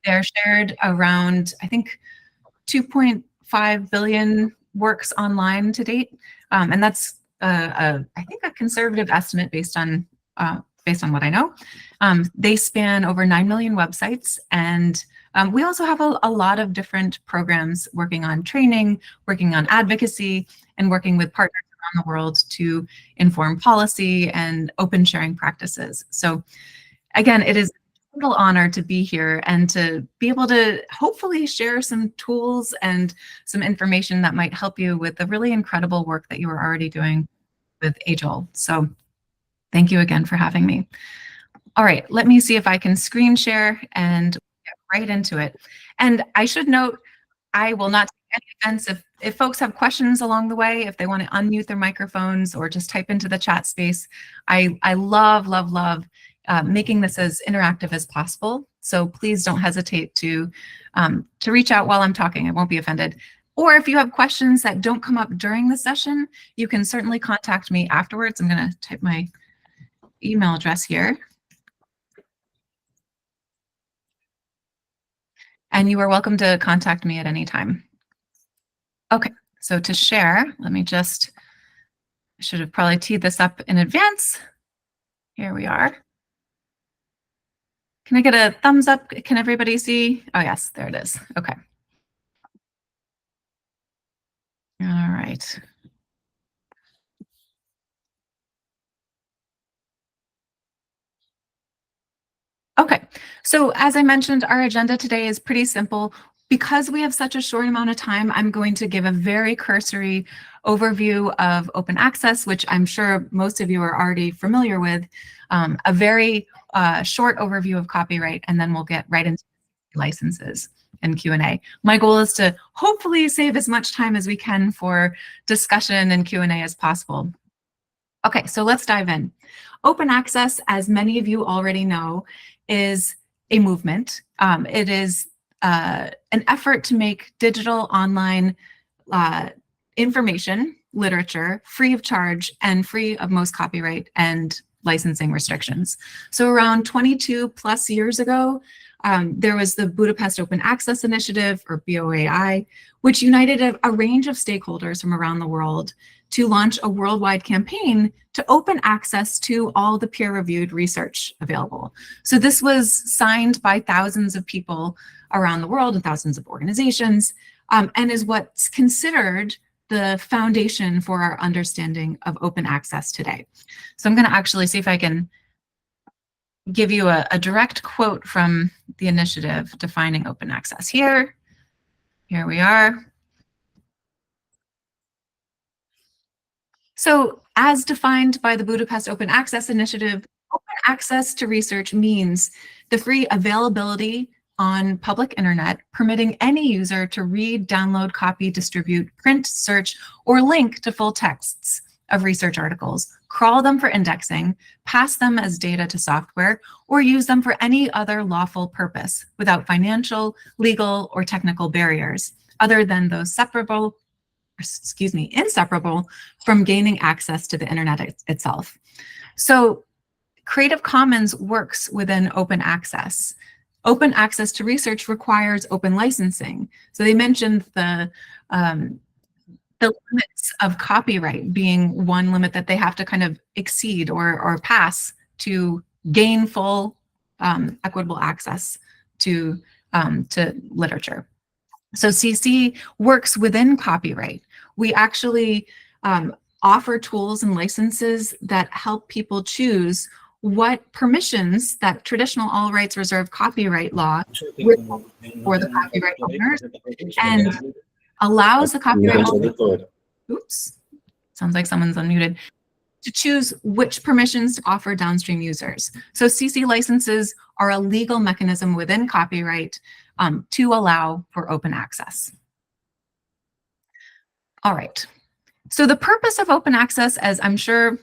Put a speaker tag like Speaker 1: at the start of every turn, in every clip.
Speaker 1: They're shared around, I think, 2.5 billion works online to date, and that's I think a conservative estimate based on what I know. They span over 9 million websites, and we also have a lot of different programs working on training, working on advocacy, and working with partners around the world to inform policy and open sharing practices. So again, it is a total honor to be here and to be able to hopefully share some tools and some information that might help you with the really incredible work that you are already doing with AJOL. So thank you again for having me. All right, let me see if I can screen share and get right into it. And I should note, I will not take any offense if folks have questions along the way, if they want to unmute their microphones or just type into the chat space. I love making this as interactive as possible. So please don't hesitate to reach out while I'm talking. I won't be offended. Or if you have questions that don't come up during the session, you can certainly contact me afterwards. I'm going to type my email address here. And you are welcome to contact me at any time. Okay, so to share, let me just, I should have probably teed this up in advance. Here we are. Can I get a thumbs up? Can everybody see? Oh yes, there it is. Okay. All right. Okay, so as I mentioned, our agenda today is pretty simple. Because we have such a short amount of time, I'm going to give a very cursory overview of open access, which I'm sure most of you are already familiar with, a very short overview of copyright, and then we'll get right into licenses and Q&A. My goal is to hopefully save as much time as we can for discussion and Q&A as possible. Okay, so let's dive in. Open access, as many of you already know, is a movement. It is an effort to make digital online information, literature, free of charge and free of most copyright and licensing restrictions. So around 22 plus years ago, there was the Budapest Open Access Initiative, or BOAI, which united a range of stakeholders from around the world to launch a worldwide campaign to open access to all the peer-reviewed research available. So this was signed by thousands of people around the world and thousands of organizations, and is what's considered the foundation for our understanding of open access today. So I'm going to actually see if I can give you a direct quote from the initiative defining open access here. Here we are. So as defined by the Budapest Open Access Initiative, open access to research means the free availability on public internet, permitting any user to read, download, copy, distribute, print, search, or link to full texts of research articles, crawl them for indexing, pass them as data to software, or use them for any other lawful purpose without financial, legal, or technical barriers, other than those inseparable from gaining access to the internet itself. So Creative Commons works within open access. Open access to research requires open licensing. So they mentioned the limits of copyright being one limit that they have to kind of exceed or pass to gain full equitable access to literature. So CC works within copyright. We actually offer tools and licenses that help people choose what permissions that traditional all rights reserved copyright law for the copyright owners, and allows the copyright owner, oops, sounds like someone's unmuted, to choose which permissions to offer downstream users. So CC licenses are a legal mechanism within copyright to allow for open access. All right, so the purpose of open access, as I'm sure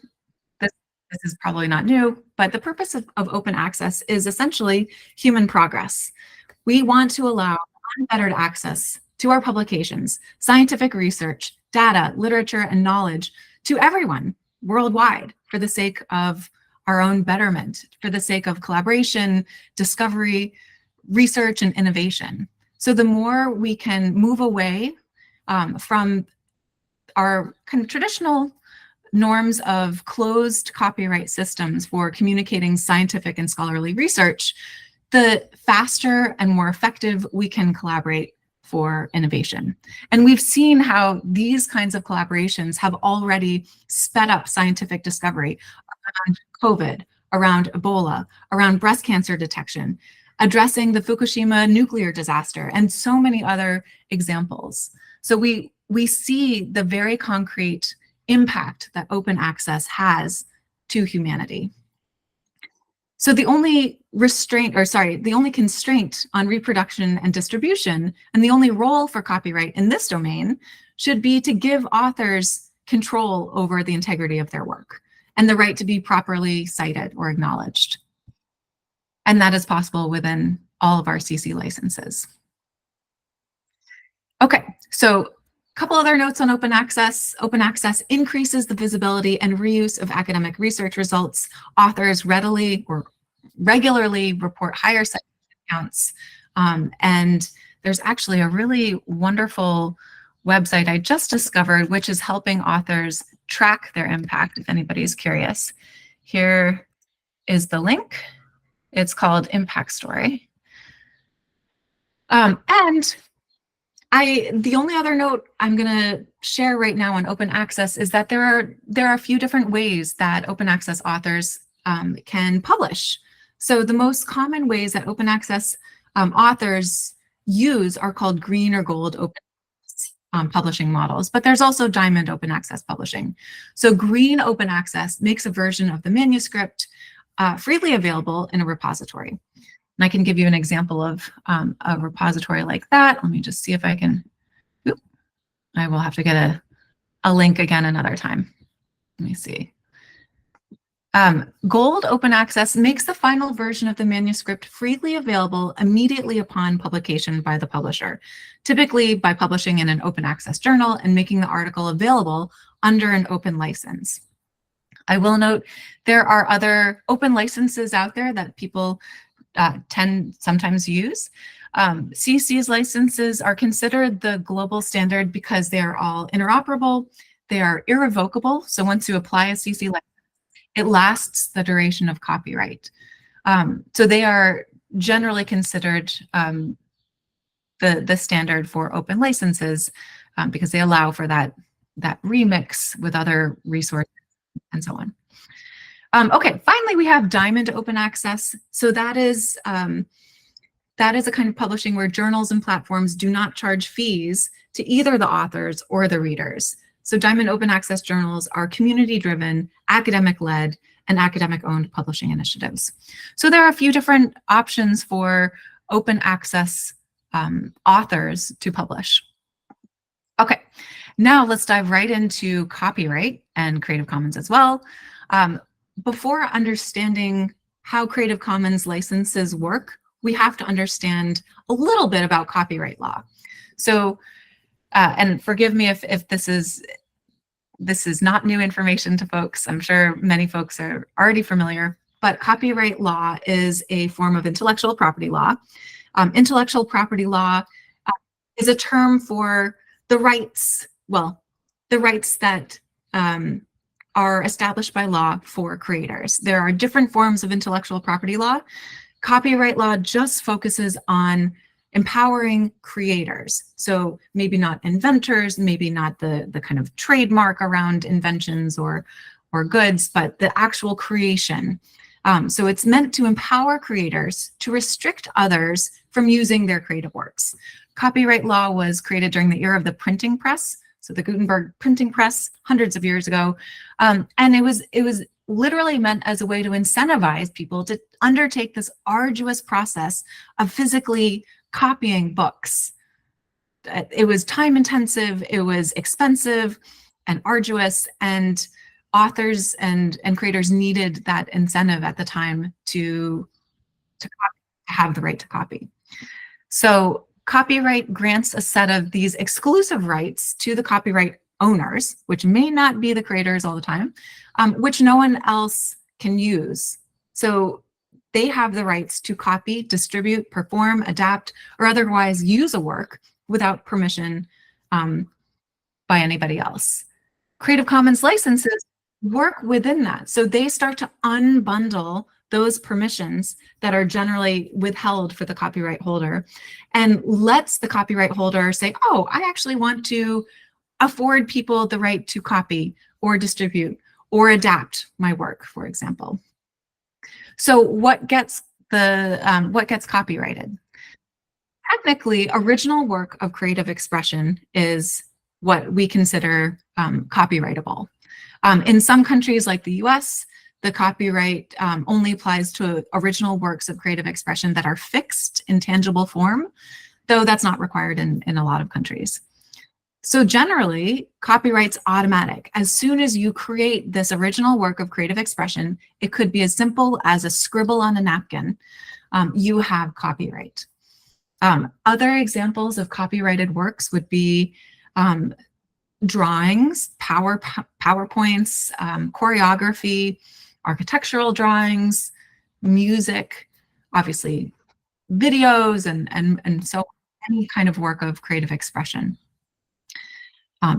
Speaker 1: this is probably not new, but the purpose of open access is essentially human progress. We want to allow unfettered access to our publications, scientific research, data, literature, and knowledge to everyone worldwide for the sake of our own betterment, for the sake of collaboration, discovery, research and innovation. So the more we can move away from our kind of traditional norms of closed copyright systems for communicating scientific and scholarly research, the faster and more effective we can collaborate for innovation. And we've seen how these kinds of collaborations have already sped up scientific discovery around COVID, around Ebola, around breast cancer detection, addressing the Fukushima nuclear disaster, and so many other examples. So we see the very concrete impact that open access has to humanity. So the only constraint on reproduction and distribution, and the only role for copyright in this domain, should be to give authors control over the integrity of their work and the right to be properly cited or acknowledged. And that is possible within all of our CC licenses. Okay, so a couple other notes on open access. Open access increases the visibility and reuse of academic research results. Authors readily or regularly report higher citation counts. And there's actually a really wonderful website I just discovered, which is helping authors track their impact, if anybody's curious. Here is the link. It's called Impact Story. And the only other note I'm going to share right now on open access is that there are a few different ways that open access authors can publish. So the most common ways that open access authors use are called green or gold open publishing models, but there's also diamond open access publishing. So green open access makes a version of the manuscript freely available in a repository. And I can give you an example of a repository like that. Let me just see if I can, I will have to get a link again another time. Let me see. Gold open access makes the final version of the manuscript freely available immediately upon publication by the publisher, typically by publishing in an open access journal and making the article available under an open license. I will note there are other open licenses out there that people sometimes use. CC's licenses are considered the global standard because they are all interoperable, they are irrevocable. So once you apply a CC license, it lasts the duration of copyright. So they are generally considered the standard for open licenses because they allow for that remix with other resources and so on. Okay, finally, we have diamond open access. So that is a kind of publishing where journals and platforms do not charge fees to either the authors or the readers. So diamond open access journals are community-driven, academic-led, and academic-owned publishing initiatives. So there are a few different options for open access authors to publish. Okay, now let's dive right into copyright and Creative Commons as well. Before understanding how Creative Commons licenses work, we have to understand a little bit about copyright law. So, and forgive me if this is not new information to folks. I'm sure many folks are already familiar, but copyright law is a form of intellectual property law. Intellectual property law is a term for the rights, the rights that are established by law for creators. There are different forms of intellectual property law. Copyright law just focuses on empowering creators. So maybe not inventors, maybe not the kind of trademark around inventions or goods, but the actual creation. So it's meant to empower creators to restrict others from using their creative works. Copyright law was created during the era of the printing press, so the Gutenberg printing press hundreds of years ago. And it was literally meant as a way to incentivize people to undertake this arduous process of physically copying books. It was time intensive, it was expensive and arduous, and authors and creators needed that incentive at the time to have the right to copy. So copyright grants a set of these exclusive rights to the copyright owners, which may not be the creators all the time, which no one else can use. So they have the rights to copy, distribute, perform, adapt, or otherwise use a work without permission by anybody else. Creative Commons licenses work within that. So they start to unbundle those permissions that are generally withheld for the copyright holder and lets the copyright holder say, oh, I actually want to afford people the right to copy or distribute or adapt my work, for example. So what gets copyrighted? Technically, original work of creative expression is what we consider copyrightable. In some countries like the US, the copyright only applies to original works of creative expression that are fixed in tangible form, though that's not required in a lot of countries. So generally, copyright's automatic. As soon as you create this original work of creative expression, it could be as simple as a scribble on a napkin, you have copyright. Other examples of copyrighted works would be drawings, PowerPoints, choreography, architectural drawings, music, obviously videos, and so any kind of work of creative expression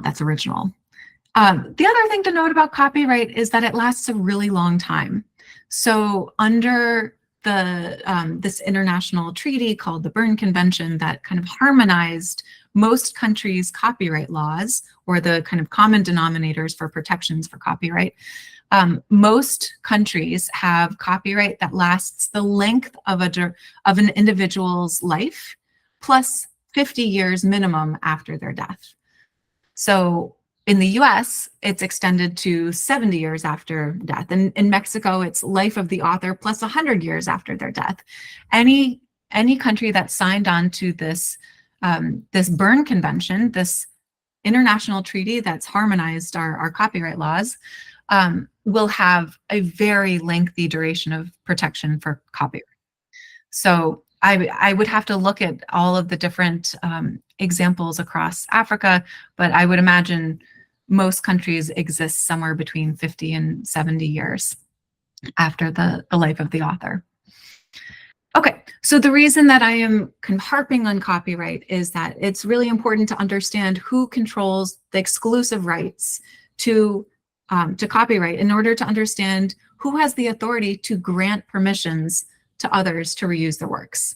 Speaker 1: that's original. The other thing to note about copyright is that it lasts a really long time. So under this international treaty called the Berne Convention that kind of harmonized most countries' copyright laws, or the kind of common denominators for protections for copyright, most countries have copyright that lasts the length of an individual's life, plus 50 years minimum after their death. So in the US, it's extended to 70 years after death. And in Mexico, it's life of the author plus 100 years after their death. Any country that signed on to this, this Berne Convention, this international treaty that's harmonized our copyright laws, will have a very lengthy duration of protection for copyright. So I would have to look at all of the different examples across Africa, but I would imagine most countries exist somewhere between 50 and 70 years after the life of the author. Okay, so the reason that I am kind of harping on copyright is that it's really important to understand who controls the exclusive rights to copyright in order to understand who has the authority to grant permissions to others to reuse their works.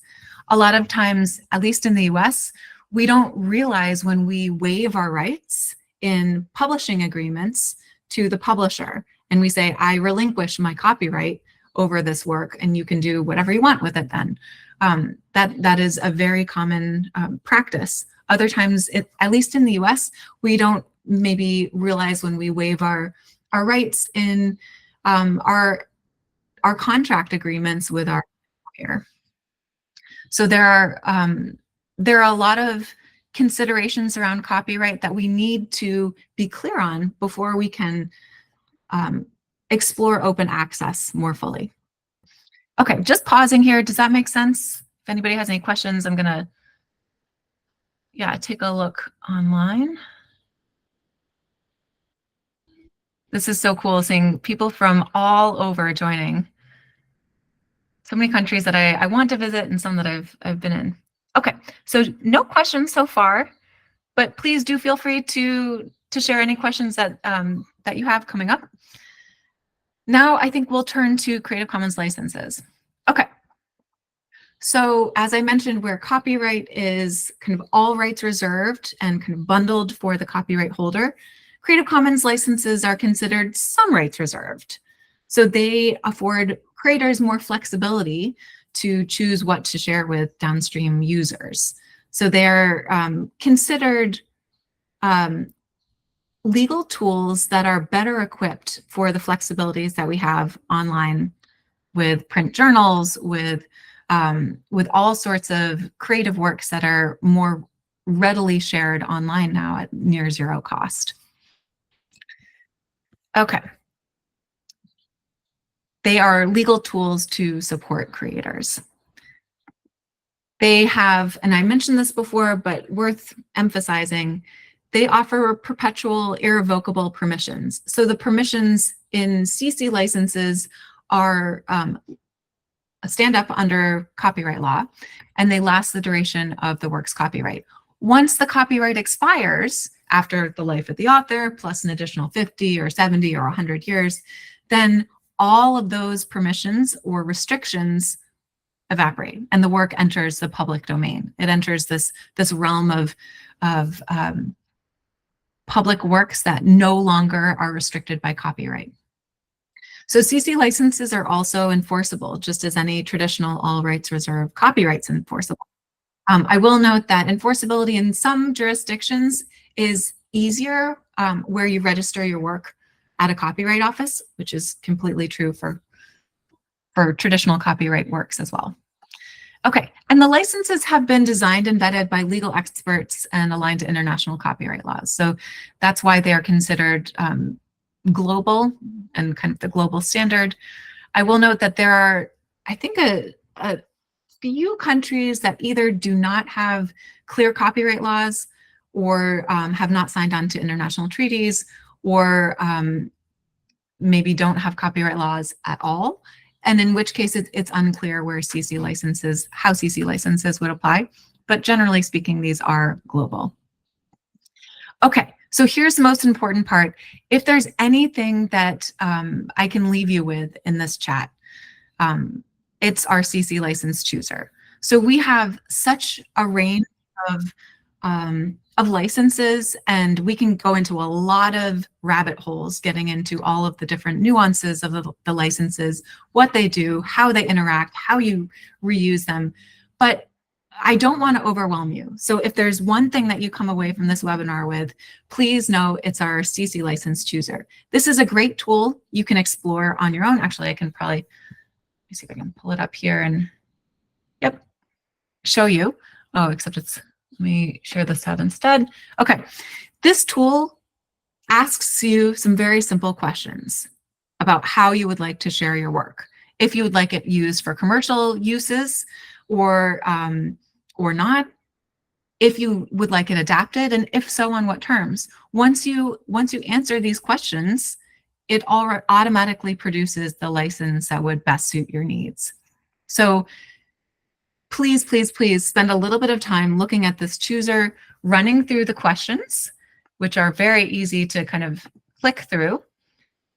Speaker 1: A lot of times, at least in the US, we don't realize when we waive our rights in publishing agreements to the publisher, and we say, I relinquish my copyright over this work, and you can do whatever you want with it then. That is a very common practice. Other times, at least in the US, we don't maybe realize when we waive our rights in our contract agreements with our employer. So there are a lot of considerations around copyright that we need to be clear on before we can explore open access more fully. Okay, just pausing here. Does that make sense? If anybody has any questions, I'm gonna, take a look online. This is so cool seeing people from all over joining. So many countries that I want to visit and some that I've been in. Okay, so no questions so far, but please do feel free to share any questions that that you have coming up. Now I think we'll turn to Creative Commons licenses. Okay, so as I mentioned, where copyright is kind of all rights reserved and kind of bundled for the copyright holder, Creative Commons licenses are considered some rights reserved. So they afford creators more flexibility to choose what to share with downstream users. So they're considered legal tools that are better equipped for the flexibilities that we have online with print journals, with all sorts of creative works that are more readily shared online now at near zero cost. Okay. They are legal tools to support creators. They have, and I mentioned this before, but worth emphasizing, they offer perpetual irrevocable permissions. So the permissions in CC licenses are stand up under copyright law, and they last the duration of the work's copyright. Once the copyright expires, after the life of the author, plus an additional 50 or 70 or 100 years, then all of those permissions or restrictions evaporate, and the work enters the public domain. It enters this realm of public works that no longer are restricted by copyright. So CC licenses are also enforceable, just as any traditional all rights reserved copyright's enforceable. I will note that enforceability in some jurisdictions is easier where you register your work at a copyright office, which is completely true for traditional copyright works as well. Okay, and the licenses have been designed and vetted by legal experts and aligned to international copyright laws. So that's why they are considered global and kind of the global standard. I will note that there are, I think, a few countries that either do not have clear copyright laws or have not signed on to international treaties, or maybe don't have copyright laws at all. And in which case it's unclear where CC licenses, how CC licenses would apply. But generally speaking, these are global. Okay, so here's the most important part. If there's anything that I can leave you with in this chat, it's our CC license chooser. So we have such a range of licenses, and we can go into a lot of rabbit holes getting into all of the different nuances of the licenses, what they do, how they interact, how you reuse them. But I don't want to overwhelm you. So if there's one thing that you come away from this webinar with, please know it's our CC license chooser. This is a great tool you can explore on your own. Actually, I can probably, let me see if I can pull it up here and, yep, show you. Oh, except it's, let me share this out instead. Okay, this tool asks you some very simple questions about how you would like to share your work. If you would like it used for commercial uses or not, if you would like it adapted, and if so, on what terms. Once you answer these questions, it automatically produces the license that would best suit your needs. So please, please, please spend a little bit of time looking at this chooser, running through the questions, which are very easy to kind of click through.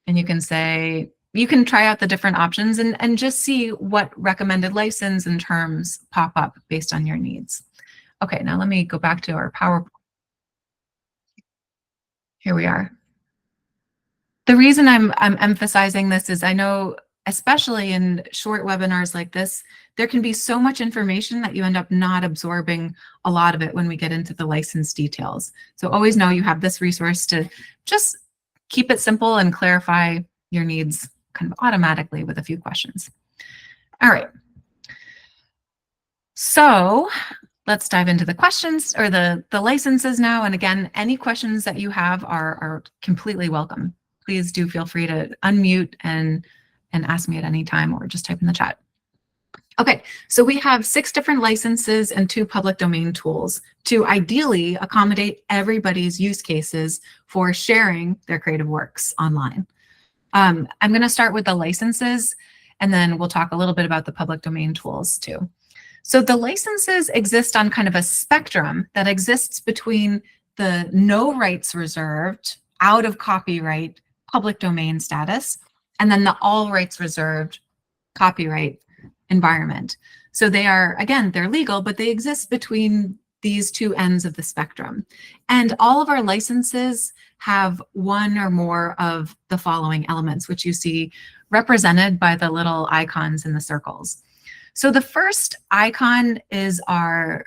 Speaker 1: And you can say, you can try out the different options and just see what recommended license and terms pop up based on your needs. Okay, now let me go back to our PowerPoint. Here we are. The reason I'm emphasizing this is I know, especially in short webinars like this, there can be so much information that you end up not absorbing a lot of it when we get into the license details. So always know you have this resource to just keep it simple and clarify your needs kind of automatically with a few questions. All right. So let's dive into the questions or the licenses now. And again, any questions that you have are completely welcome. Please do feel free to unmute and ask me at any time, or just type in the chat. Okay, so we have 6 different licenses and 2 public domain tools to ideally accommodate everybody's use cases for sharing their creative works online. I'm going to start with the licenses, and then we'll talk a little bit about the public domain tools too. So the licenses exist on kind of a spectrum that exists between the no rights reserved, out of copyright, public domain status, and then the all rights reserved copyright environment. So they are, again, they're legal, but they exist between these 2 ends of the spectrum. And all of our licenses have one or more of the following elements, which you see represented by the little icons in the circles. So the first icon is our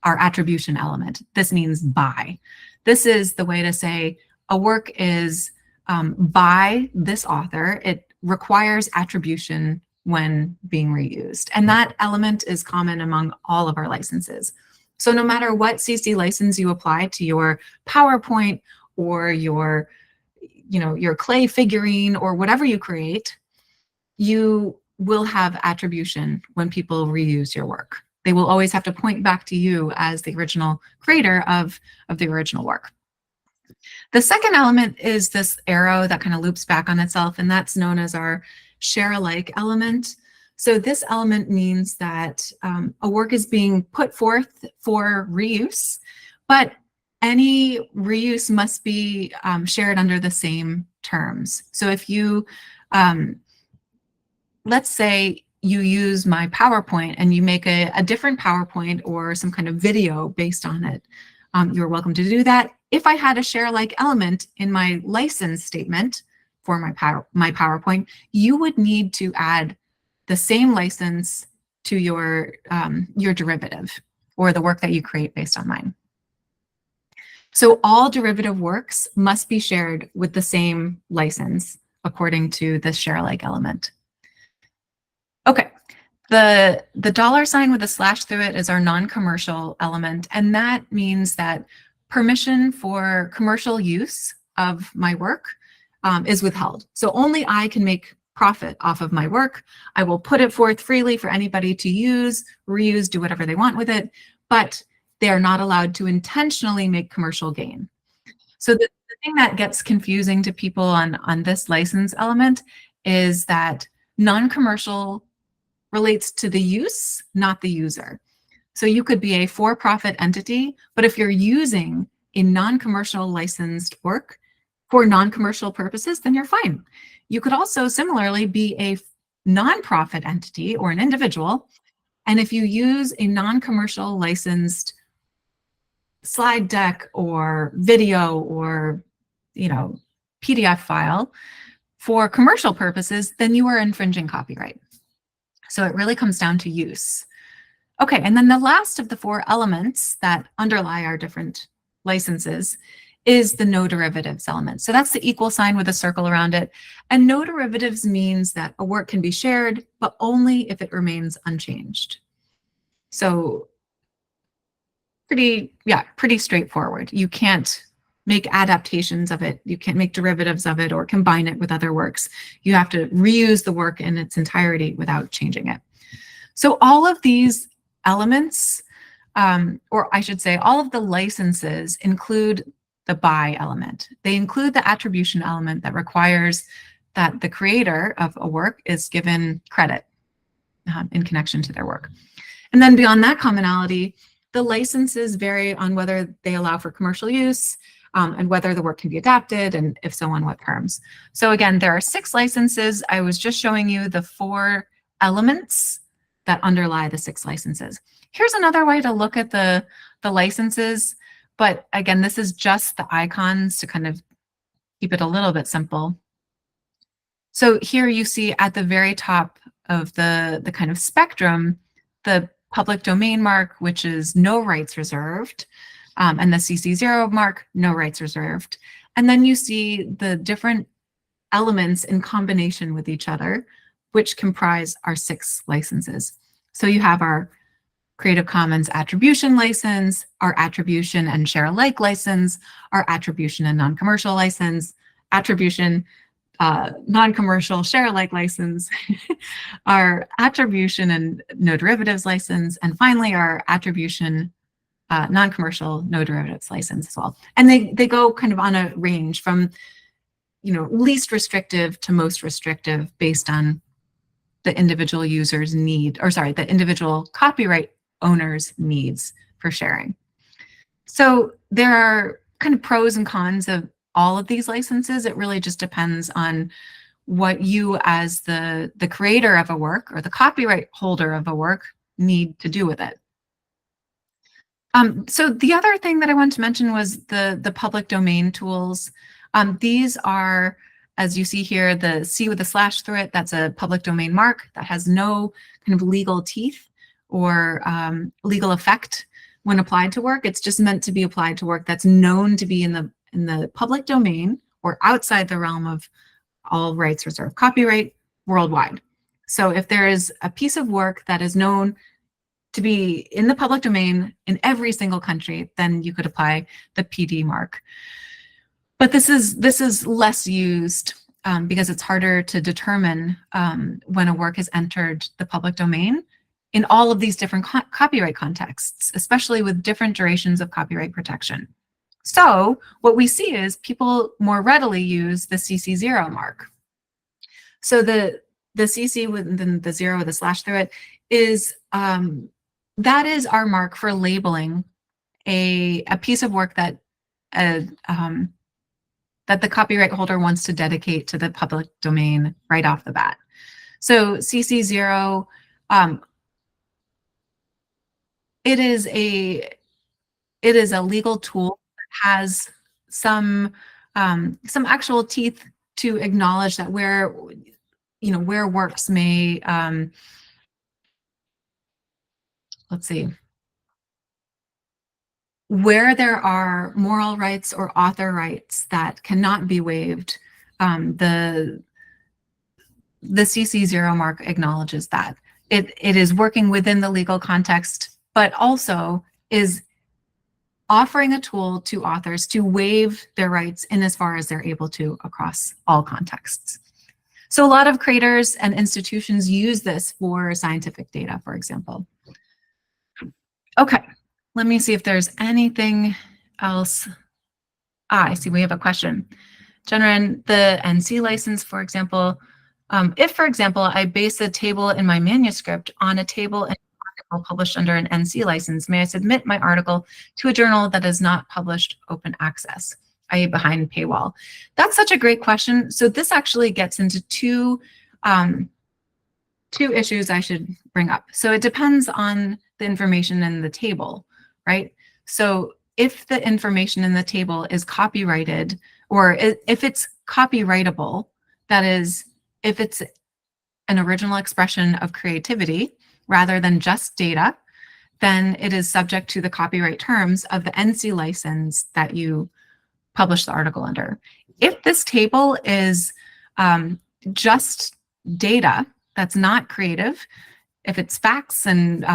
Speaker 1: attribution element. This means by. This is the way to say a work is by this author. It requires attribution when being reused. And that element is common among all of our licenses. So no matter what CC license you apply to your PowerPoint or your clay figurine or whatever you create, you will have attribution when people reuse your work. They will always have to point back to you as the original creator of the original work. The second element is this arrow that kind of loops back on itself, and that's known as our share alike element. So this element means that a work is being put forth for reuse, but any reuse must be shared under the same terms. So if you, let's say you use my PowerPoint and you make a different PowerPoint or some kind of video based on it, you're welcome to do that. If I had a share like element in my license statement for my PowerPoint, you would need to add the same license to your derivative or the work that you create based on mine. So all derivative works must be shared with the same license according to the share alike element. Okay, the $ with a slash through it is our non-commercial element, and that means that permission for commercial use of my work is withheld. So only I can make profit off of my work. I will put it forth freely for anybody to use, reuse, do whatever they want with it, but they are not allowed to intentionally make commercial gain. So the thing that gets confusing to people on this license element is that non-commercial relates to the use, not the user. So you could be a for-profit entity, but if you're using a non-commercial licensed work for non-commercial purposes, then you're fine. You could also similarly be a non-profit entity or an individual, and if you use a non-commercial licensed slide deck or video or PDF file for commercial purposes, then you are infringing copyright. So it really comes down to use. Okay, and then the last of the 4 elements that underlie our different licenses is the no derivatives element. So that's the equal sign with a circle around it. And no derivatives means that a work can be shared, but only if it remains unchanged. So pretty straightforward. You can't make adaptations of it. You can't make derivatives of it or combine it with other works. You have to reuse the work in its entirety without changing it. So all of these elements, or I should say all of the licenses include the by element. They include the attribution element that requires that the creator of a work is given credit in connection to their work. And then beyond that commonality, the licenses vary on whether they allow for commercial use and whether the work can be adapted, and if so, on what terms. So again, there are 6 licenses. I was just showing you the 4 elements that underlie the 6 licenses. Here's another way to look at the licenses, but again, this is just the icons to kind of keep it a little bit simple. So here you see at the very top of the kind of spectrum, the public domain mark, which is no rights reserved, and the CC0 mark, no rights reserved. And then you see the different elements in combination with each other, which comprise our 6 licenses. So you have our Creative Commons attribution license, our attribution and share alike license, our attribution and non-commercial license, attribution non-commercial share alike license, our attribution and no derivatives license, and finally our attribution non-commercial no derivatives license as well. And they go kind of on a range from least restrictive to most restrictive based on the individual user's need, or sorry, the individual copyright owner's needs for sharing. So there are kind of pros and cons of all of these licenses. It really just depends on what you as the creator of a work or the copyright holder of a work need to do with it. So the other thing that I wanted to mention was the public domain tools. These are, as you see here, the C with a slash through it, that's a public domain mark that has no kind of legal teeth or legal effect when applied to work. It's just meant to be applied to work that's known to be in the public domain or outside the realm of all rights reserved copyright worldwide. So if there is a piece of work that is known to be in the public domain in every single country, then you could apply the PD mark. But this is less used because it's harder to determine when a work has entered the public domain in all of these different copyright contexts, especially with different durations of copyright protection. So what we see is people more readily use the CC0 mark. So the the CC with the 0 with a slash through it is, that is our mark for labeling a piece of work that that the copyright holder wants to dedicate to the public domain right off the bat. So CC0, it is a legal tool that has some actual teeth to acknowledge that where works may, let's see, where there are moral rights or author rights that cannot be waived, the CC0 mark acknowledges that. It is working within the legal context, but also is offering a tool to authors to waive their rights in as far as they're able to across all contexts. So a lot of creators and institutions use this for scientific data, for example. Okay, let me see if there's anything else. I see we have a question. Jennryn, the NC license, for example, if, for example, I base a table in my manuscript on a table in an article published under an NC license, may I submit my article to a journal that is not published open access, i.e. behind paywall? That's such a great question. So this actually gets into two issues I should bring up. So it depends on the information in the table, right? So if the information in the table is copyrighted, or if it's copyrightable, that is, if it's an original expression of creativity rather than just data, then it is subject to the copyright terms of the NC license that you publish the article under. If this table is just data that's not creative, if it's facts and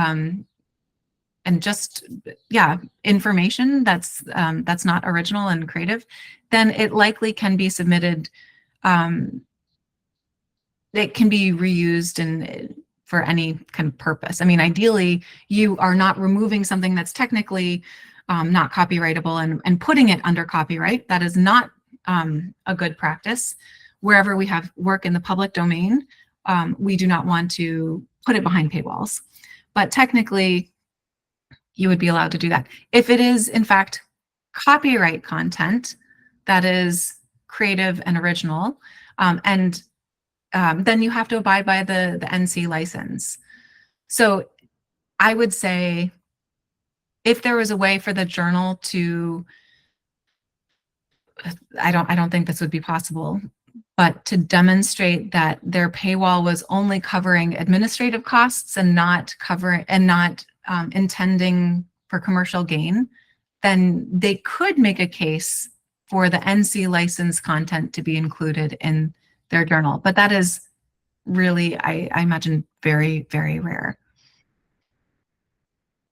Speaker 1: just, yeah, information that's not original and creative, then it likely can be submitted. It can be reused for any kind of purpose. I mean, ideally, you are not removing something that's technically not copyrightable and putting it under copyright. That is not a good practice. Wherever we have work in the public domain, we do not want to put it behind paywalls. But technically, you would be allowed to do that. If it is, in fact, copyright content that is creative and original, then you have to abide by the NC license. So I would say if there was a way for the journal to, I don't think this would be possible, but to demonstrate that their paywall was only covering administrative costs and not intending for commercial gain, then they could make a case for the NC license content to be included in their journal. But that is really, I imagine, very, very rare.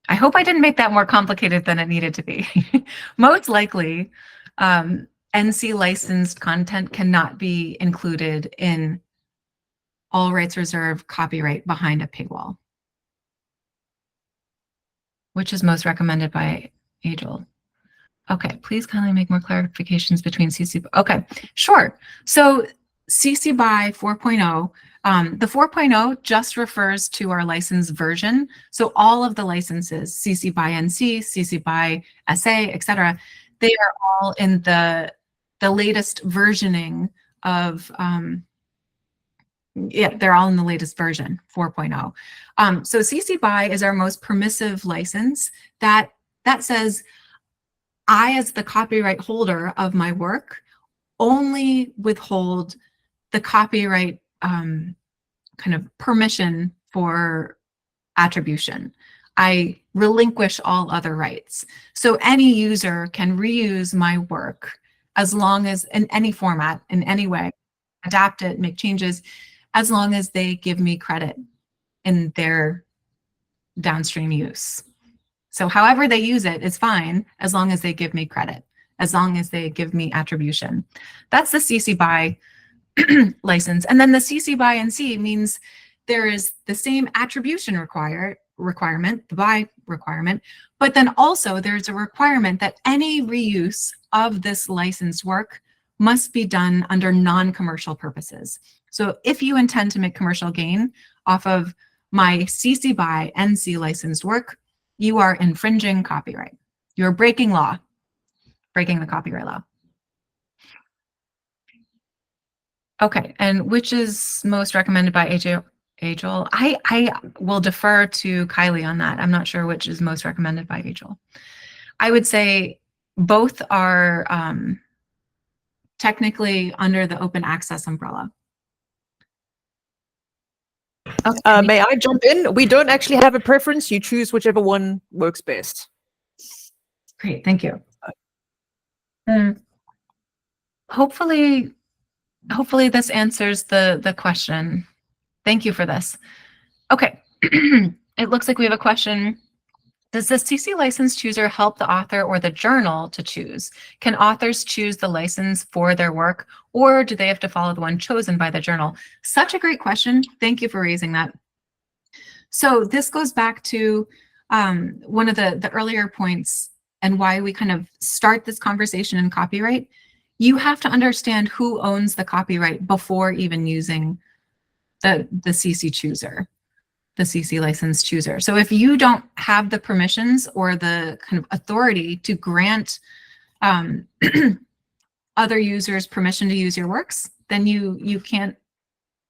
Speaker 1: I hope I didn't make that more complicated than it needed to be. Most likely, NC licensed content cannot be included in all rights reserved copyright behind a paywall, which is most recommended by AJOL. Okay, please kindly make more clarifications between CC. Okay, sure. So CC BY 4.0, the 4.0 just refers to our license version. So all of the licenses, CC BY NC, CC BY SA, etc., they are all in the latest versioning of, yeah, they're all in the latest version, 4.0. So CC BY is our most permissive license that says, I, as the copyright holder of my work, only withhold the copyright kind of permission for attribution. I relinquish all other rights. So any user can reuse my work as long as, in any format, in any way, adapt it, make changes, as long as they give me credit in their downstream use. So however they use it is fine, as long as they give me credit, as long as they give me attribution. That's the CC BY license. And then the CC BY NC means there is the same attribution requirement, the BY requirement, but then also there's a requirement that any reuse of this licensed work must be done under non-commercial purposes. So if you intend to make commercial gain off of my CC BY NC licensed work, you are infringing copyright. You're breaking law, breaking the copyright law. Okay, and which is most recommended by AJOL? I will defer to Kylie on that. I'm not sure which is most recommended by AJOL. I would say both are technically under the open access umbrella.
Speaker 2: Okay. May I jump in? We don't actually have a preference. You choose whichever one works best.
Speaker 1: Great, thank you. Hopefully this answers the question. Thank you for this. Okay, it looks like we have a question. Does the CC license chooser help the author or the journal to choose? Can authors choose the license for their work, or do they have to follow the one chosen by the journal? Such a great question. Thank you for raising that. So this goes back to one of the earlier points and why we kind of start this conversation in copyright. You have to understand who owns the copyright before even using the CC chooser, the CC license chooser. So if you don't have the permissions or the kind of authority to grant other users permission to use your works, then you can't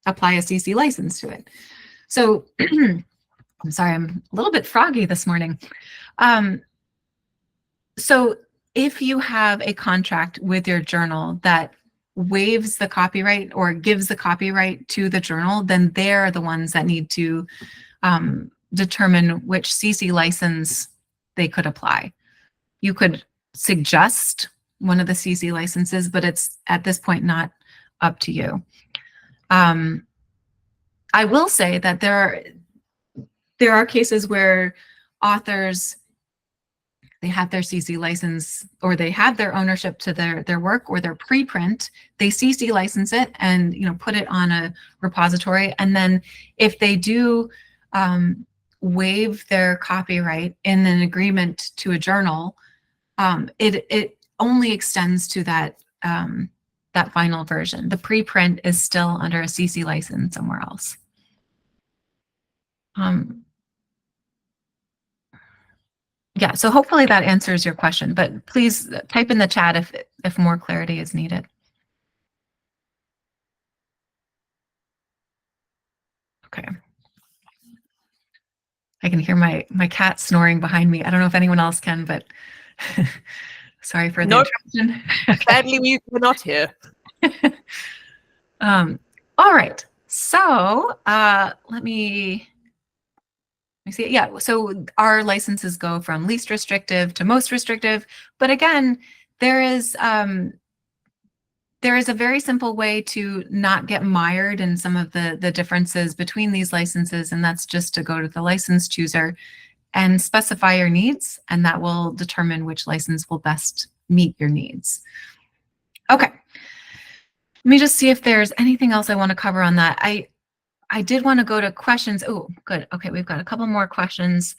Speaker 1: apply a CC license to it. So I'm sorry, I'm a little bit froggy this morning. So if you have a contract with your journal that waives the copyright or gives the copyright to the journal, then they're the ones that need to determine which CC license they could apply. You could suggest one of the CC licenses, but it's at this point not up to you. I will say that there are cases where authors, they have their CC license or they have their ownership to their work or their preprint, they CC license it and put it on a repository. And then if they do waive their copyright in an agreement to a journal, it only extends to that that final version. The preprint is still under a CC license somewhere else. Yeah, so hopefully that answers your question, but please type in the chat if more clarity is needed. Okay. I can hear my cat snoring behind me. I don't know if anyone else can, but sorry for the interruption.
Speaker 2: Sadly, we're not here.
Speaker 1: All right, so let me see. Yeah, so our licenses go from least restrictive to most restrictive, but again, there is a very simple way to not get mired in some of the differences between these licenses, and that's just to go to the license chooser and specify your needs, and that will determine which license will best meet your needs. Okay, let me just see if there's anything else I want to cover on that. I did want to go to questions. Oh, good. Okay, we've got a couple more questions.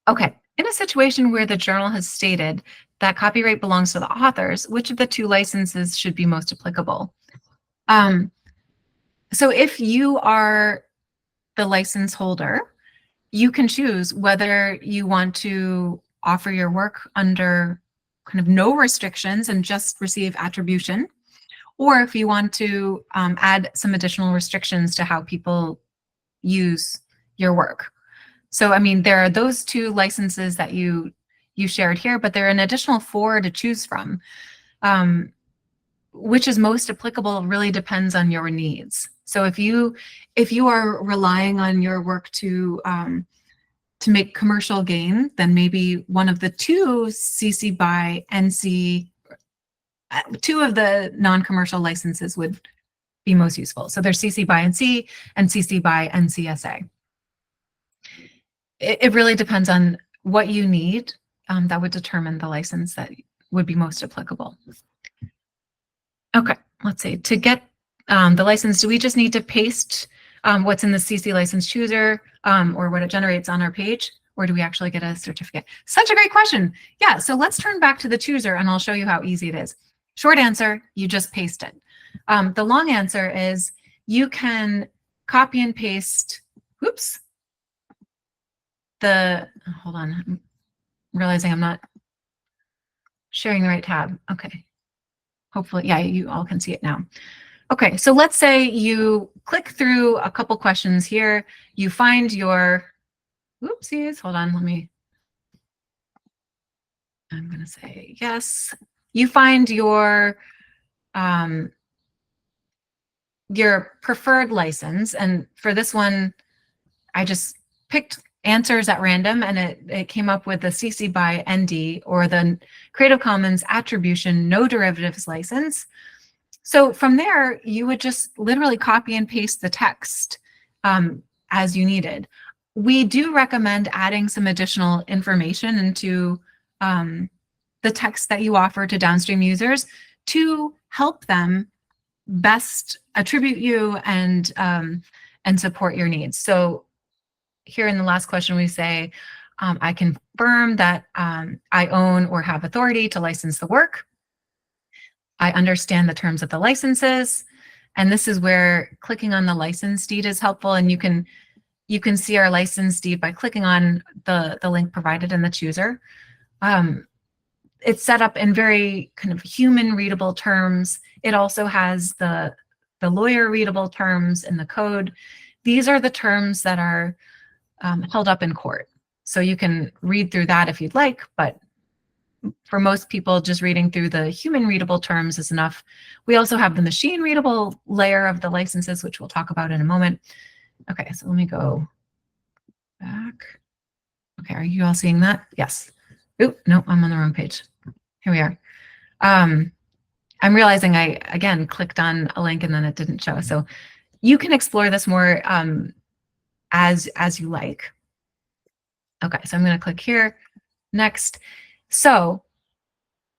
Speaker 1: Okay, in a situation where the journal has stated that copyright belongs to the authors, which of the two licenses should be most applicable? So if you are the license holder, you can choose whether you want to offer your work under kind of no restrictions and just receive attribution, or if you want to add some additional restrictions to how people use your work. So, I mean, there are those two licenses that you shared here, but there are an additional 4 to choose from. Which is most applicable really depends on your needs. So if you are relying on your work to make commercial gain, then maybe one of the 2 CC BY NC, 2 of the non-commercial licenses would be most useful. So there's CC BY NC and CC BY NCSA. It really depends on what you need that would determine the license that would be most applicable. Okay, let's see. To get the license, do we just need to paste what's in the CC license chooser or what it generates on our page, or do we actually get a certificate? Such a great question. Yeah, so let's turn back to the chooser and I'll show you how easy it is. Short answer, you just paste it. The long answer is you can copy and paste, oops, hold on, I'm realizing I'm not sharing the right tab. Okay, hopefully, yeah, you all can see it now. Okay, so let's say you click through a couple questions here, you find your, oopsies, hold on, I'm gonna say yes. You find your preferred license, and for this one, I just picked answers at random, and it came up with the CC by ND, or the Creative Commons Attribution No Derivatives license. So from there, you would just literally copy and paste the text as you needed. We do recommend adding some additional information into the text that you offer to downstream users to help them best attribute you and support your needs. So here in the last question, we say, I confirm that I own or have authority to license the work. I understand the terms of the licenses. And this is where clicking on the license deed is helpful. And you can see our license deed by clicking on the link provided in the chooser. It's set up in very kind of human readable terms. It also has the lawyer readable terms in the code. These are the terms that are held up in court. So you can read through that if you'd like, but for most people, just reading through the human readable terms is enough. We also have the machine readable layer of the licenses, which we'll talk about in a moment. Okay, so let me go back. Okay, are you all seeing that? Yes. Oop, no, I'm on the wrong page. Here we are. I'm realizing I, again, clicked on a link and then it didn't show. So you can explore this more as you like. Okay, so I'm going to click here. Next. So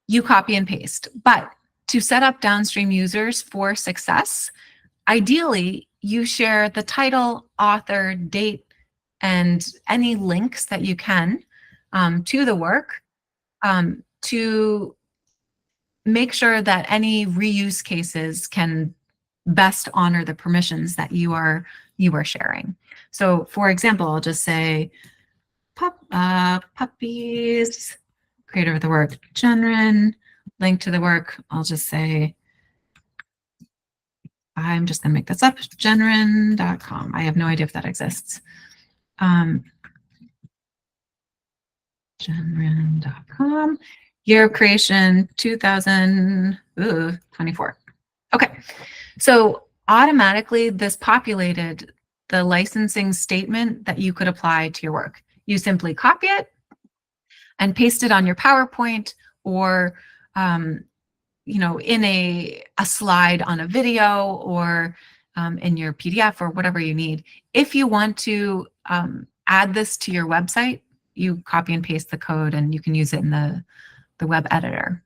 Speaker 1: you copy and paste, but to set up downstream users for success, ideally you share the title, author, date, and any links that you can to the work to make sure that any reuse cases can best honor the permissions that you are sharing. So for example, I'll just say puppies, creator of the work, Jennryn, link to the work. I'll just say, I'm just gonna make this up, jennryn.com. I have no idea if that exists. Jennryn.com, year of creation, 2024. Okay, so automatically this populated the licensing statement that you could apply to your work. You simply copy it and paste it on your PowerPoint, or you know, in a slide on a video, or in your PDF, or whatever you need. If you want to add this to your website, you copy and paste the code and you can use it in the web editor.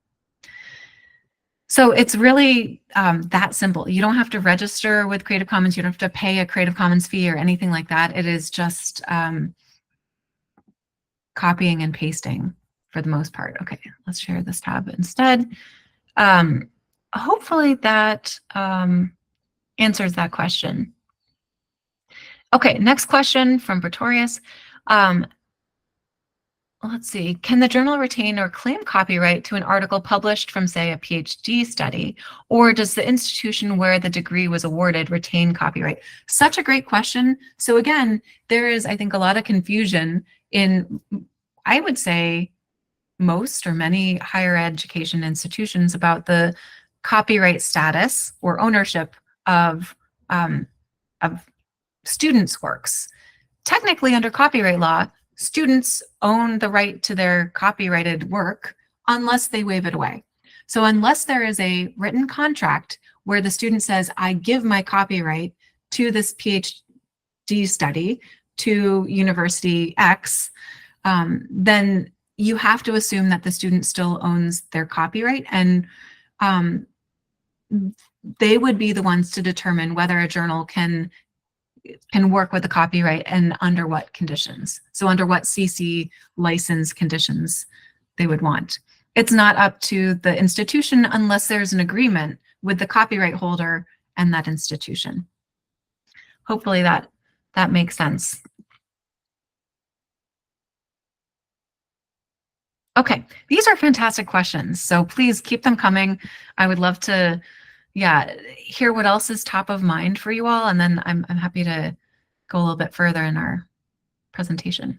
Speaker 1: So it's really that simple. You don't have to register with Creative Commons. You don't have to pay a Creative Commons fee or anything like that. It is just copying and pasting for the most part. Okay, let's share this tab instead. Hopefully that answers that question. Okay, next question from Pretorius. Let's see, can the journal retain or claim copyright to an article published from, say, a PhD study, or does the institution where the degree was awarded retain copyright? Such a great question. So again, there is, I think, a lot of confusion in, I would say, most or many higher education institutions about the copyright status or ownership of students' works. Technically, under copyright law, students own the right to their copyrighted work unless they waive it away. So unless there is a written contract where the student says, I give my copyright to this PhD study to University X, then you have to assume that the student still owns their copyright, and they would be the ones to determine whether a journal can work with the copyright and under what conditions. So under what CC license conditions they would want. it's not up to the institution unless there's an agreement with the copyright holder and that institution. Hopefully that makes sense. Okay, these are fantastic questions, so please keep them coming. I would love to, yeah, hear what else is top of mind for you all, and then I'm happy to go a little bit further in our presentation.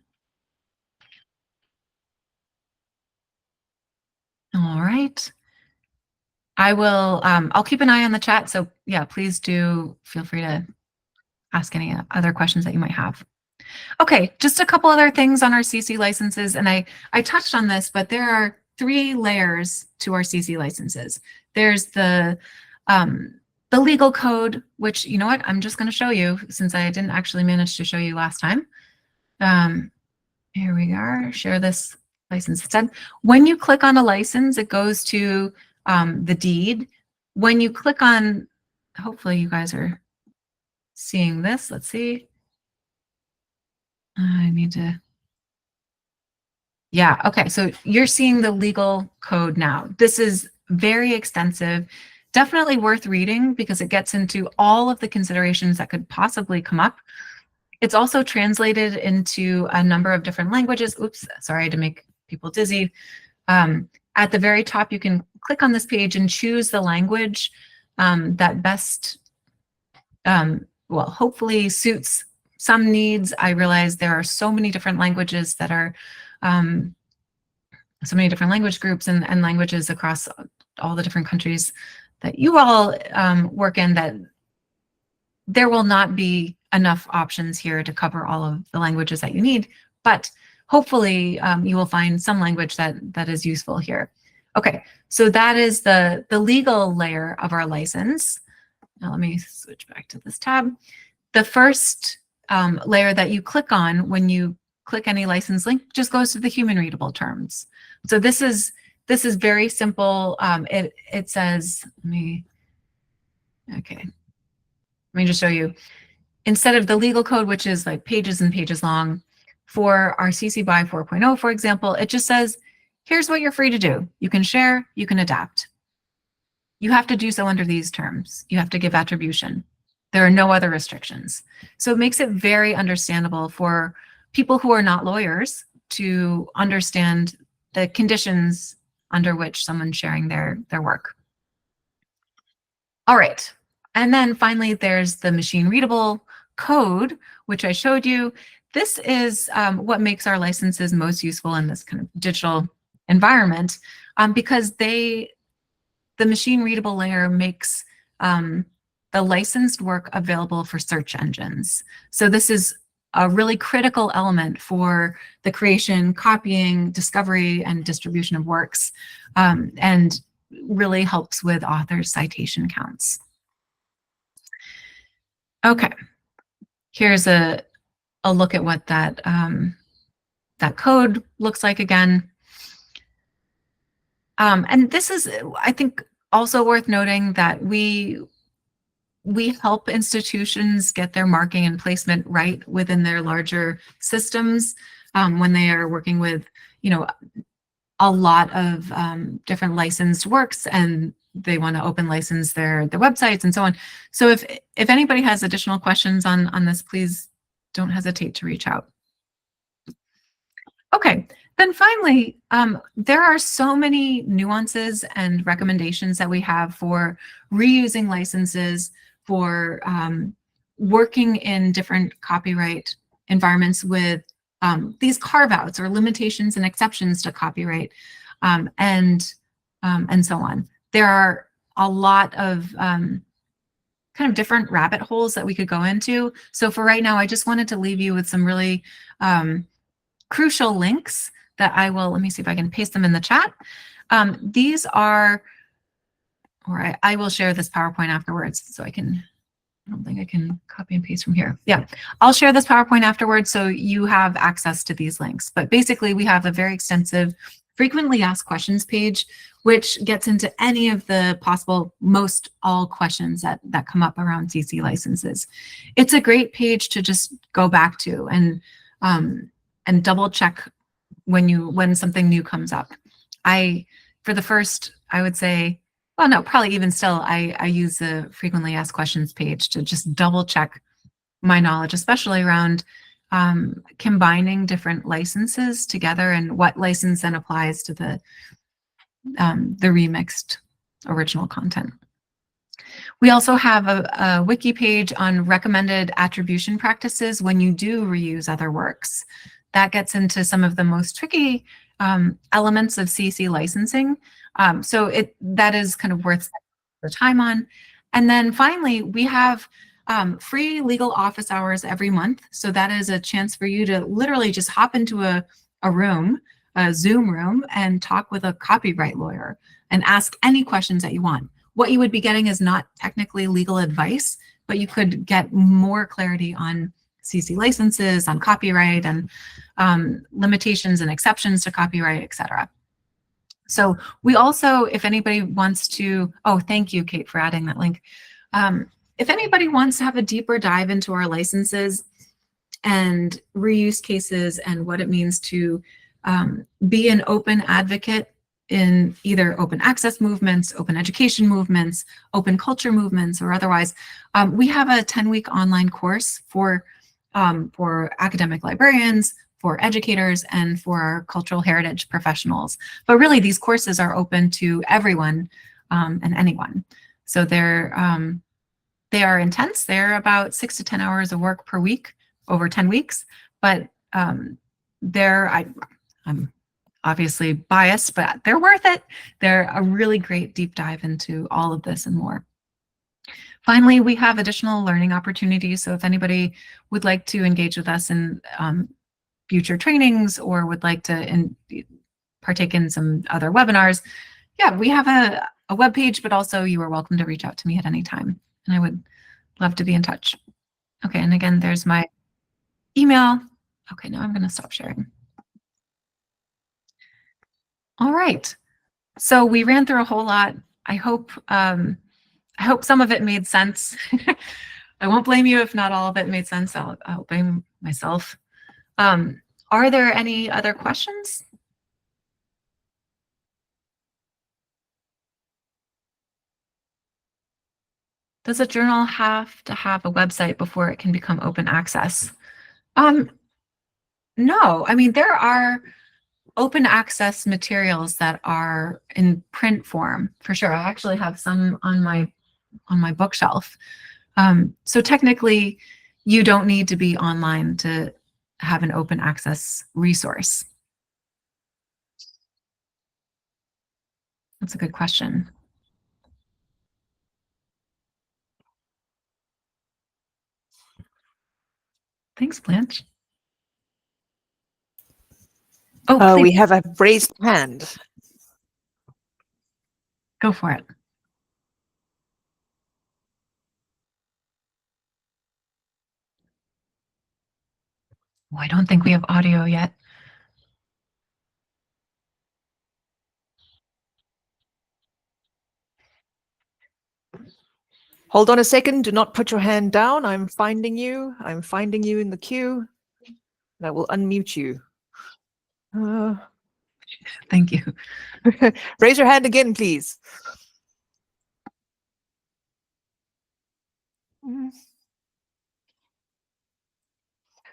Speaker 1: All right. I will, I'll keep an eye on the chat, so yeah, please do feel free to ask any other questions that you might have. Okay, just a couple other things on our CC licenses, and I touched on this, but there are 3 layers to our CC licenses. There's the legal code, which, you know what, I'm just going to show you since I didn't actually manage to show you last time. Here we are, share this license instead. When you click on a license, it goes to the deed. When you click on, hopefully you guys are seeing this, let's see. I need to, yeah, okay, so you're seeing the legal code now. This is very extensive, definitely worth reading because it gets into all of the considerations that could possibly come up. It's also translated into a number of different languages. Oops, sorry to make people dizzy. At the very top, you can click on this page and choose the language that best, well, hopefully suits some needs. I realize there are so many different languages that are, so many different language groups and languages across all the different countries that you all work in, that there will not be enough options here to cover all of the languages that you need, but hopefully you will find some language that is useful here. Okay, so that is the legal layer of our license. Now let me switch back to this tab. The first layer that you click on when you click any license link just goes to the human readable terms. So this is very simple. It says, let me just show you. Instead of the legal code, which is like pages and pages long, for our CC BY 4.0, for example, it just says, here's what you're free to do. You can share, you can adapt. You have to do so under these terms. You have to give attribution. There are no other restrictions. So it makes it very understandable for people who are not lawyers to understand the conditions under which someone's sharing their work. All right. And then finally, there's the machine readable code, which I showed you. This is what makes our licenses most useful in this kind of digital environment, because the machine readable layer makes the licensed work available for search engines. So this is a really critical element for the creation, copying, discovery, and distribution of works, and really helps with authors' citation counts. Okay, here's a look at what that code looks like again. And this is, I think, also worth noting that we help institutions get their marking and placement right within their larger systems when they are working with, you know, a lot of different licensed works, and they want to open license their websites and so on. So if anybody has additional questions on this, please don't hesitate to reach out. Okay, then finally, there are so many nuances and recommendations that we have for reusing licenses, for working in different copyright environments with these carve-outs or limitations and exceptions to copyright, and so on. There are a lot of kind of different rabbit holes that we could go into. So for right now, I just wanted to leave you with some really crucial links that I will, let me see if I can paste them in the chat. These are, or I will share this PowerPoint afterwards, so I don't think I can copy and paste from here. Yeah, I'll share this PowerPoint afterwards so you have access to these links. But basically, we have a very extensive frequently asked questions page, which gets into any of the possible, most all questions that come up around CC licenses. It's a great page to just go back to and double check when something new comes up. For the first, I would say, well, no, probably even still, I use the frequently asked questions page to just double check my knowledge, especially around combining different licenses together and what license then applies to the remixed original content. We also have a wiki page on recommended attribution practices when you do reuse other works. That gets into some of the most tricky elements of CC licensing. So that is kind of worth the time on. And then finally, we have free legal office hours every month. So that is a chance for you to literally just hop into a room, a Zoom room, and talk with a copyright lawyer and ask any questions that you want. What you would be getting is not technically legal advice, but you could get more clarity on CC licenses, on copyright, and limitations and exceptions to copyright, etc. So we also, if anybody wants to, oh, thank you, Kate, for adding that link. If anybody wants to have a deeper dive into our licenses and reuse cases and what it means to be an open advocate in either open access movements, open education movements, open culture movements, or otherwise, we have a 10-week online course for academic librarians, for educators, and for our cultural heritage professionals. But really, these courses are open to everyone and anyone. So they are intense. They're about 6 to 10 hours of work per week over 10 weeks. But I'm obviously biased, but they're worth it. They're a really great deep dive into all of this and more. Finally, we have additional learning opportunities. So if anybody would like to engage with us in future trainings or would like to partake in some other webinars, yeah, we have a webpage, but also you are welcome to reach out to me at any time. And I would love to be in touch. Okay, and again, there's my email. Okay, now I'm going to stop sharing. All right, so we ran through a whole lot. I hope some of it made sense. I won't blame you if not all of it made sense. I'll blame myself. Are there any other questions? Does a journal have to have a website before it can become open access? No, I mean, there are open access materials that are in print form for sure. I actually have some on my bookshelf. So technically, you don't need to be online to have an open access resource. That's a good question. Thanks, Blanche. Oh,
Speaker 2: we have a raised hand.
Speaker 1: Go for it. Oh, I don't think we have audio yet.
Speaker 2: Hold on a second. Do not put your hand down. I'm finding you. I'm finding you in the queue. And I will unmute you.
Speaker 1: Thank you.
Speaker 2: Raise your hand again, please.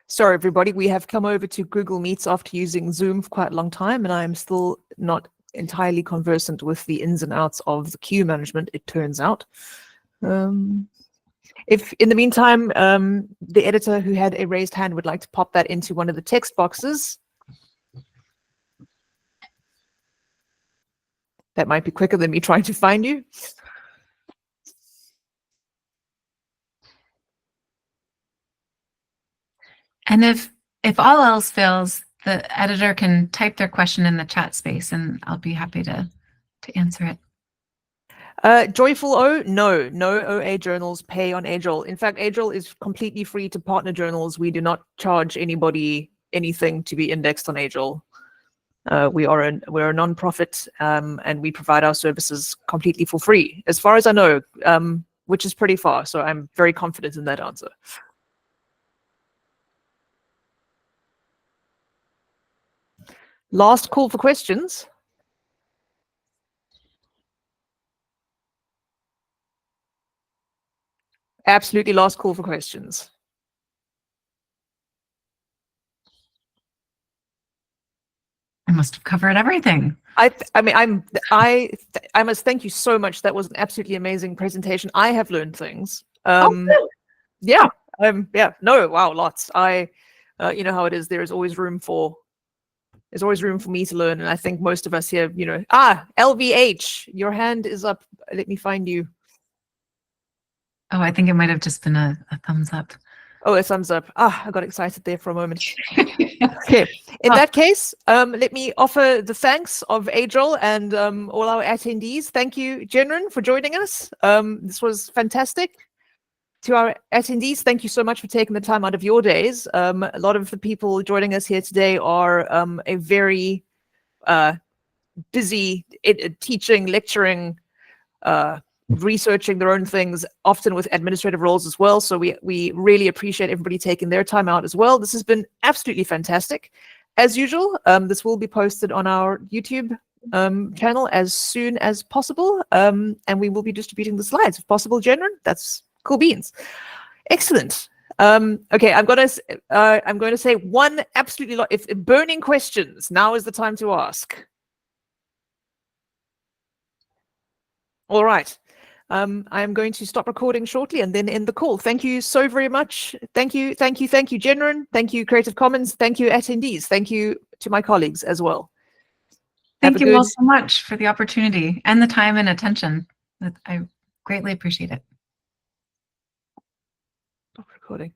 Speaker 2: Sorry, everybody. We have come over to Google Meets after using Zoom for quite a long time, and I'm still not entirely conversant with the ins and outs of the queue management, it turns out. If in the meantime, the editor who had a raised hand would like to pop that into one of the text boxes, that might be quicker than me trying to find you.
Speaker 1: And if all else fails, the editor can type their question in the chat space and I'll be happy to answer it.
Speaker 2: Joyful O, no OA journals pay on AJOL. In fact, AJOL is completely free to partner journals. We do not charge anybody anything to be indexed on AJOL. We're a non-profit and we provide our services completely for free, as far as I know, which is pretty far. So I'm very confident in that answer. Last call for questions. Absolutely last call for questions.
Speaker 1: I must have covered everything.
Speaker 2: I must thank you so much. That was an absolutely amazing presentation. I have learned things. Yeah. No, wow, lots. You know how it is. There's always room for me to learn, and I think most of us here, LVH, your hand is up. Let me find you.
Speaker 1: Oh, I think it might have just been a thumbs up.
Speaker 2: Oh, a thumbs up. I got excited there for a moment. Okay. In that case, let me offer the thanks of AJOL and all our attendees. Thank you, Jennryn, for joining us. This was fantastic. To our attendees, thank you so much for taking the time out of your days. A lot of the people joining us here today are a very busy teaching, lecturing, researching their own things, often with administrative roles as well. So we really appreciate everybody taking their time out as well. This has been absolutely fantastic. As usual, this will be posted on our YouTube channel as soon as possible, and we will be distributing the slides if possible. Jennryn, that's cool beans. Excellent. Okay, I'm going to say one absolutely if burning questions. Now is the time to ask. All right. I am going to stop recording shortly and then end the call. Thank you so very much. Thank you, Jennryn. Thank you, Creative Commons. Thank you, attendees. Thank you to my colleagues as well.
Speaker 1: Thank you all so much for the opportunity and the time and attention. I greatly appreciate it.
Speaker 2: Stop recording.